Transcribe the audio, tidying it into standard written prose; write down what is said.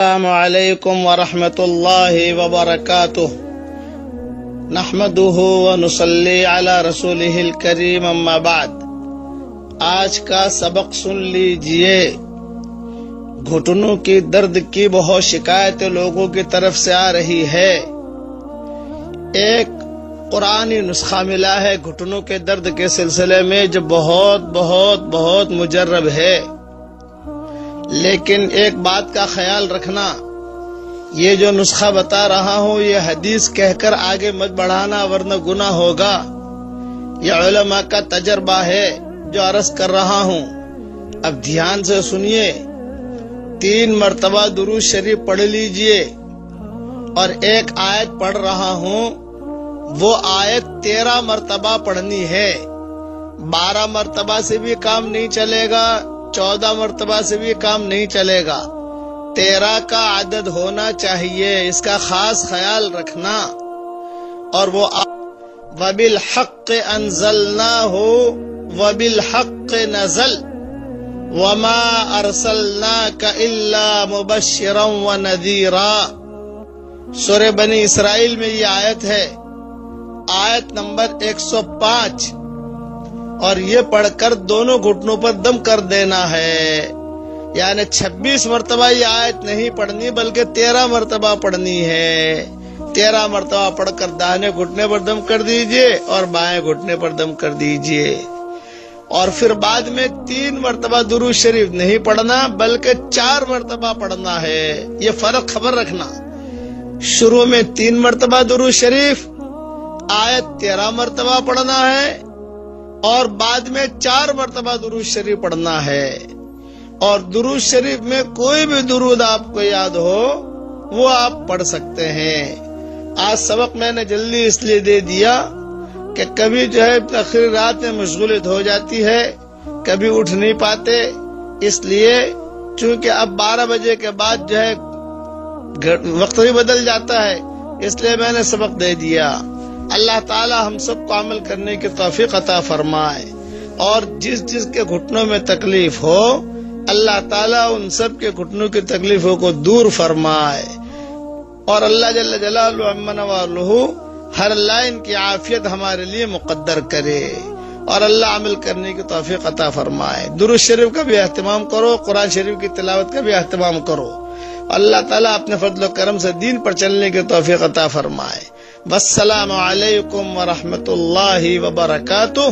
السلام علیکم ورحمۃ اللہ وبرکاتہ نحمدہ ونصلی علی رسولہ الکریم اما بعد۔ آج کا سبق سن لیجئے۔ گھٹنوں کی درد کی بہت شکایتیں لوگوں کی طرف سے آ رہی ہے۔ ایک قرآنی نسخہ ملا ہے گھٹنوں کے درد کے سلسلے میں جو بہت مجرب ہے، لیکن ایک بات کا خیال رکھنا، یہ جو نسخہ بتا رہا ہوں یہ حدیث کہہ کر آگے مت بڑھانا ورنہ گناہ ہوگا۔ یہ علماء کا تجربہ ہے جو عرض کر رہا ہوں۔ اب دھیان سے سنیے، 3 مرتبہ درود شریف پڑھ لیجئے، اور ایک آیت پڑھ رہا ہوں، وہ آیت 13 مرتبہ پڑھنی ہے۔ 12 مرتبہ سے بھی کام نہیں چلے گا، 14 مرتبہ سے بھی کام نہیں چلے گا، 13 کا عدد ہونا چاہیے، اس کا خاص خیال رکھنا۔ اور وہ وَبِالْحَقِّ أَنزَلْنَاهُ وَبِالْحَقِّ نَزَلَ وَمَا أَرْسَلْنَاكَ إِلَّا مُبَشِّرًا وَنَذِيرًا۔ سورہ بنی اسرائیل میں یہ آیت ہے، آیت نمبر 105، اور یہ پڑھ کر دونوں گھٹنوں پر دم کر دینا ہے، یعنی 26 مرتبہ یہ آیت نہیں پڑھنی بلکہ 13 مرتبہ پڑھنی ہے۔ 13 مرتبہ پڑھ کر داہنے گھٹنے پر دم کر دیجئے اور بائیں گھٹنے پر دم کر دیجئے، اور پھر بعد میں 3 مرتبہ درود شریف نہیں پڑھنا بلکہ 4 مرتبہ پڑھنا ہے۔ یہ فرق خبر رکھنا، شروع میں 3 مرتبہ درود شریف، آیت 13 مرتبہ پڑھنا ہے، اور بعد میں 4 مرتبہ درود شریف پڑھنا ہے۔ اور درود شریف میں کوئی بھی درود آپ کو یاد ہو وہ آپ پڑھ سکتے ہیں۔ آج سبق میں نے جلدی اس لیے دے دیا کہ کبھی جو ہے آخری رات میں مشغولیت ہو جاتی ہے، کبھی اٹھ نہیں پاتے، اس لیے چونکہ اب 12 بجے کے بعد جو ہے وقت بھی بدل جاتا ہے، اس لیے میں نے سبق دے دیا۔ اللہ تعالی ہم سب کو عمل کرنے کی توفیق عطا فرمائے، اور جس کے گھٹنوں میں تکلیف ہو اللہ تعالی ان سب کے گھٹنوں کی تکلیفوں کو دور فرمائے، اور اللہ جل جلالہ عما نوالہ ہر لائن کی عافیت ہمارے لیے مقدر کرے، اور اللہ عمل کرنے کی توفیق عطا فرمائے۔ درود شریف کا بھی اہتمام کرو، قرآن شریف کی تلاوت کا بھی اہتمام کرو، اللہ تعالیٰ اپنے فضل و کرم سے دین پر چلنے کی توفیق عطا فرمائے۔ والسلام علیکم ورحمۃ اللہ وبرکاتہ۔